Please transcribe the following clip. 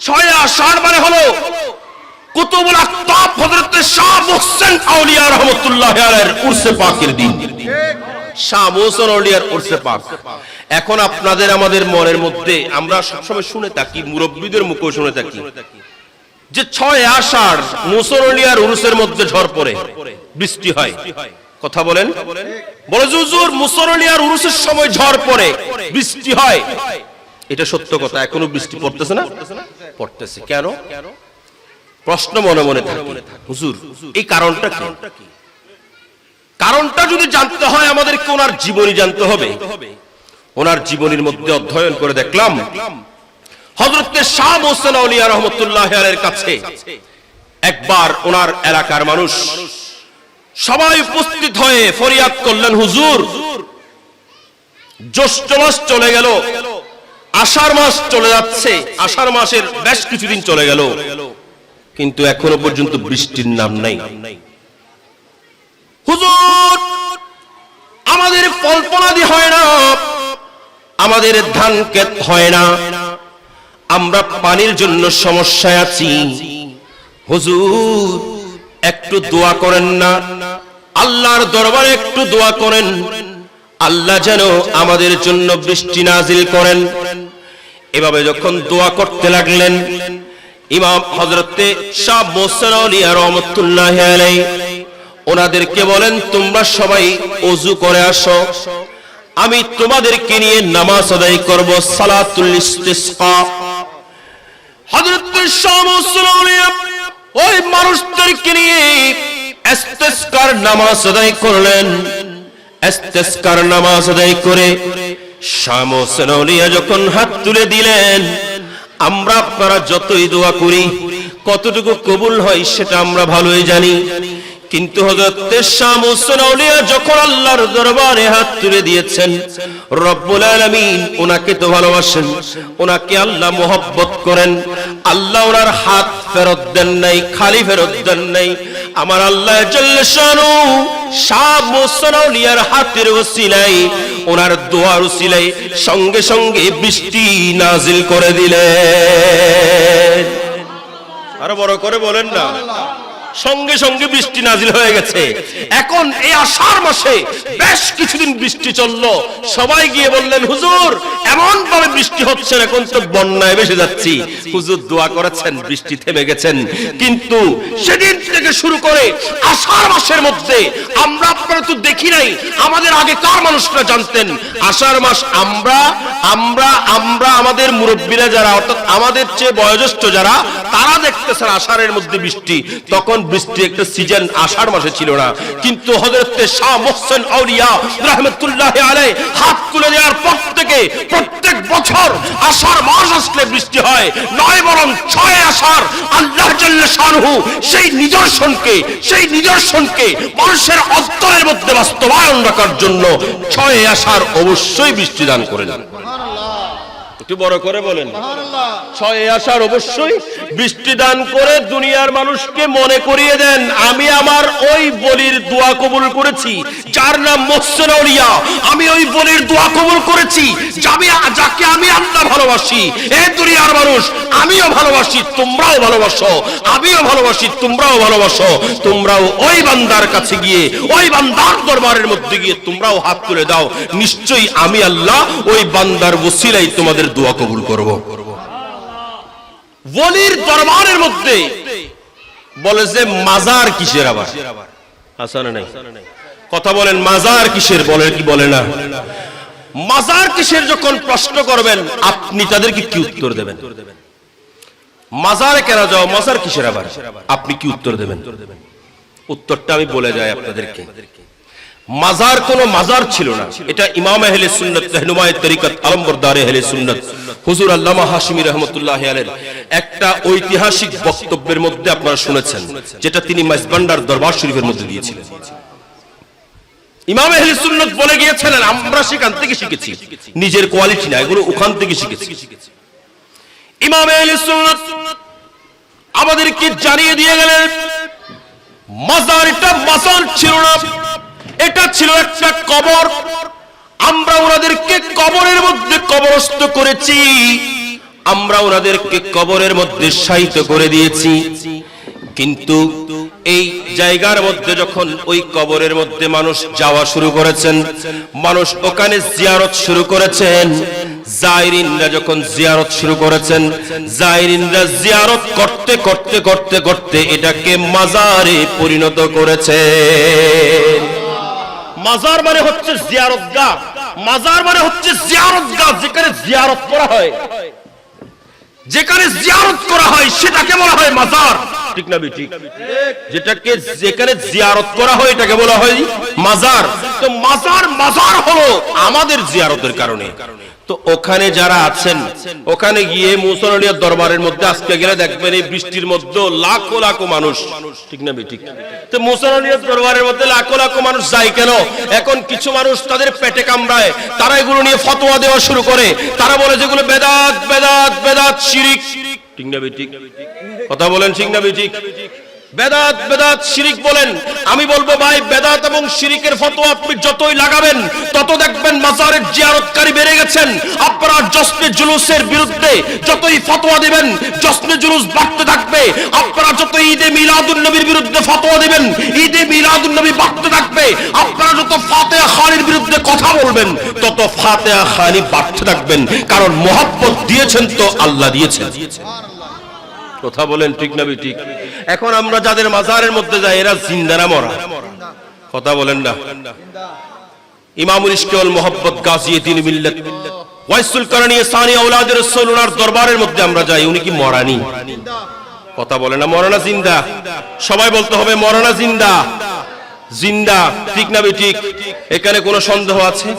ছয় আষাঢ় মানে হলো কুতুবুল আকতাব হযরত শাহ মুহসিন আউলিয়া রাহমাতুল্লাহ আলাইহির উরসে পাকের দিন। শাহ মুহসিন আউলিয়ার উরসে পাক। এখন আপনাদের আমাদের মনের মধ্যে আমরা সবসময় শুনে থাকি, মুরব্বিদের মুখেও শুনে থাকি যে ছয় আষাঢ় মুহসিন আউলিয়ার উরসের মধ্যে ঝড় পড়ে, বৃষ্টি হয়। কথা বলেন, বলে হুজুর মুহসিন আউলিয়ার উরসের সময় ঝড় পড়ে, বৃষ্টি হয়। এটা সত্য কথা, এখনো বৃষ্টি পড়তেছে না? পড়তেছে। কেন? প্রশ্ন মনে মনে থাকে, হুজুর এই কারণটা কি? কারণটা যদি জানতে হয় আমাদেরকে ওনার জীবনী জানতে হবে। ওনার জীবনীর মধ্যে অধ্যয়ন করে দেখলাম হযরত শাহ মুহসিন আউলিয়া রাহমাতুল্লাহ আলাইহির কাছে একবার ওনার এলাকার মানুষ সবাই উপস্থিত হয়ে ফরিয়াদ করলেন, হুজুর জ্যৈষ্ঠ মাস চলে গেল, আষাঢ় মাস চলে যাচ্ছে, আষাঢ় মাসের বেশ কিছুদিন চলে গেল, কিন্তু এখনো পর্যন্ত বৃষ্টির নাম নাই। হুজুর আমাদের ফলফলাদি হয় না, আমাদের ধান ক্ষেত হয় না, আমরা পানির জন্য সমস্যায় আছি। হুজুর একটু দোয়া করেন না, আল্লাহর দরবারে একটু দোয়া করেন, আল্লাহ যেন আমাদের জন্য বৃষ্টি নাজিল করেন। এভাবে যখন দোয়া করতে লাগলেন, ইমাম হযরতে শাহ মুহসিন আউলিয়া রাহমাতুল্লাহ আলাইহি ওনাদেরকে বলেন, তোমরা সবাই ওযু করে আসো, আমি তোমাদেরকে নিয়ে নামাজ আদায় করব, সালাতুল ইস্তিসকা। হযরতে শাহ মুহসিন আউলিয়া ওই মানুষদেরকে নিয়ে ইস্তিসকার নামাজ আদায় করলেন। ইস্তিসকার নামাজ আদায় করে শাহ মুহসিন আউলিয়া যখন হাত তুলে দিলেন, আমরা আপনারা যতই দোয়া করি কতটুকু কবুল হয় সেটা আমরা ভালোই জানি, কিন্তু হযরত শাহ মুহসিন আউলিয়া যখন আল্লাহর দরবারে হাত তুলে দিয়েছেন, রব্বুল আলামিন ওনাকে তো ভালোবাসেন, ওনাকে আল্লাহ মহব্বত করেন। আল্লাহ ওনার হাত ফেরত দেন নাই, খালি ফেরত দেন নাই। আমার আল্লাহ জাল্লা শানু শাহ মুহসিন আউলিয়ার হাতের ওসিলায়, ওনার দোয়ার ওসিলায় সঙ্গে সঙ্গে বৃষ্টি নাজিল করে দিলেন। আরো বড় করে বলেন না, সঙ্গে সঙ্গে বৃষ্টি নাজিল হয়ে গেছে। এখন এই আষাঢ় মাসে বেশ কিছুদিন বৃষ্টি চললো, সবাই গিয়ে বললেন, হুজুর এমন ভাবে বৃষ্টি হচ্ছে, এখন তো বন্যায় ভেসে যাচ্ছি। হুজুর দোয়া করেছেন, বৃষ্টি থেমে গেছেন, কিন্তু সেদিন থেকে শুরু করে আষাঢ় মাসের মধ্যে আমরা আপনারা তো দেখি নাই, আমাদের আগেকার মানুষরা জানতেন আষাঢ় মাস আমরা আমরা আমরা আমাদের মুরব্বীরা যারা, অর্থাৎ আমাদের চেয়ে বয়োজ্যেষ্ঠ যারা, তারা দেখতেছেন আষাঢ়ের মধ্যে বৃষ্টি। তখন বৃষ্টি একটা সিজন আষাঢ় মাসে ছিল না, কিন্তু হযরত শাহ মুহসিন আউলিয়া রাহমাতুল্লাহ আলাইহি হাত তুলে দেওয়ার পর থেকে প্রত্যেক বছর আষাঢ় মাস আসলে বৃষ্টি হয়, নয় বরং ছয় আষাঢ় আল্লাহ জাল্লা শানহু সেই নিদর্শনকে মানুষের অন্তরের মধ্যে বাস্তবায়ন রাখার জন্য ছয় আষাঢ় অবশ্যই বৃষ্টি দান করেন। একটু বড় করে বলেন, ছয় আষাঢ় অবশ্যই বৃষ্টি দান করে দুনিয়ার মানুষকে মনে করিয়ে দেন, আমি আমার ওই বলির দোয়া কবুল করেছি যার নাম মুহসিন আউলিয়া, আমি ওই বলির দোয়া কবুল করেছি যাকে আমি আল্লাহ ভালোবাসি। এই দুনিয়ার মানুষ আমিও ভালোবাসি, তোমরাও ভালোবাসো, আমিও ভালোবাসি, তোমরাও ভালোবাসো। তোমরাও ওই বান্দার কাছে গিয়ে, ওই বান্দার দরবারের মধ্যে গিয়ে তোমরাও হাত তুলে দাও, নিশ্চয়ই আমি আল্লাহ ওই বান্দার ওসিলায় তোমাদের দোয়া কবুল করব। ওলির দরবারের মধ্যে বলে যে মাজার কিসের, আবার আসলে নাই কথা বলেন, মাজার কিসের বলে কি বলে না? মাজার কিসের যখন প্রশ্ন করবেন, আপনি তাদেরকে কি উত্তর দেবেন? মাজারে কেন যাও, মাজার কিসের আবার, আপনি কি উত্তর দেবেন? উত্তরটা আমি বলে যাই আপনাদেরকে। মাজার কোন মাজার ছিল না, এটা ইমাম আহলে সুন্নাত রাহনুমায়ে তরিকত আলমবরদারে আহলে সুন্নাত হুজুর আল্লামা হাশিমি রাহমাতুল্লাহি আলাইহির একটা ঐতিহাসিক বক্তব্যের মধ্যে আপনারা শুনেছেন, যেটা তিনি মাইজবান্ডার দরবার শরীফের মধ্যে দিয়েছিলেন। ইমাম আহলে সুন্নাত বলে গিয়েছিলেন, আমরা সেখান থেকে শিখেছি, নিজের কোয়ালিটি না, এগুলো ওখান থেকে শিখেছি। ইমাম আহলে সুন্নাত আমাদেরকে জানিয়ে দিয়ে গেলেন, মাজার এটা মাজার ছিল না, এটা ছিল একটা কবর। আমরা ওনাদেরকে কবরের মধ্যে কবরস্থ করেছি, আমরা ওনাদেরকে কবরের মধ্যে শায়িত করে দিয়েছি। কিন্তু এই জায়গার মধ্যে যখন ওই কবরের মধ্যে মানুষ যাওয়া শুরু করেছেন, মানুষ ওখানে জিয়ারত শুরু করেছেন, জায়রিনরা যখন জিয়ারত শুরু করেছেন, জায়রিনরা জিয়ারত করতে করতে করতে করতে এটাকে মাজারে পরিণত করেছে। মাজার মানে হচ্ছে জিয়ারতগাহ, মাজার মানে হচ্ছে জিয়ারতগাহ, যেখানে জিয়ারত করা হয়, যেখানে জিয়ারত করা হয় সেটাকে বলা হয় মাজার। ঠিক না ঠিক? যেটাকে যেখানে জিয়ারত করা হয় এটাকে বলা হয় মাজার। তো মাজার মাজার হলো আমাদের জিয়ারতের কারণে। তো ওখানে যারা আছেন, ওখানে গিয়ে মুসা নবীর দরবারের মধ্যে আজকে গেলে দেখবেন এই বৃষ্টির মধ্যে লাখো লাখো মানুষ। ঠিক না ঠিক? তো মুসা নবীর দরবারের মধ্যে লাখো লাখো মানুষ যায় কেন? এখন কিছু মানুষ তাদের পেটে কামড়ায়, তারা এগুলো নিয়ে ফতোয়া দেওয়া শুরু করে। তারা বলে যেগুলো বেদাত বেদাত বেদাত শিরিক। ঠিক না ঠিক? কথা বলেন ঠিক না ঠিক? বেদাত বেদাত শিরিক বলেন। আমি বলবো ভাই, বেদাত এবং শিরিকের ফতোয়া আপনি যতই লাগাবেন তত দেখবেন মাজারের জিয়ারতকারী বেড়ে গেছেন। আপনারা জশ্নে জুলুসের বিরুদ্ধে যতই ফতোয়া দিবেন জশ্নে জুলুস বাড়তে থাকবে। আপনারা যত ঈদে মিলাদুন নবীর বিরুদ্ধে ফতোয়া দিবেন ঈদে মিলাদুন নবী বাড়তে থাকবে। আপনারা যত ফাতিহা খানির বিরুদ্ধে কথা বলবেন তত ফাতিহা খানি বাড়তে থাকবেন। কারণ মুহাব্বত দিয়েছেন তো আল্লাহ দিয়েছেন। কথা বলেন ঠিক না ঠিক? এখন আমরা যাদের মাজারের মধ্যে যাই এরা জিন্দা না মরা? কথা বলেন না। ইমামুল ইশক ওয়াল মুহাব্বত গাজিয়াতুন মিল্লাত ওয়াইসুল কারণী সানি আওলাদের রাসূল ওনার দরবারের মধ্যে আমরা যাই, উনি কি মরানি? কথা বলেন না। মরানা জিন্দা? সবাই বলতে হবে মরানা জিন্দা। জিন্দা। ঠিক না ঠিক? এখানে কোনো সন্দেহ আছে?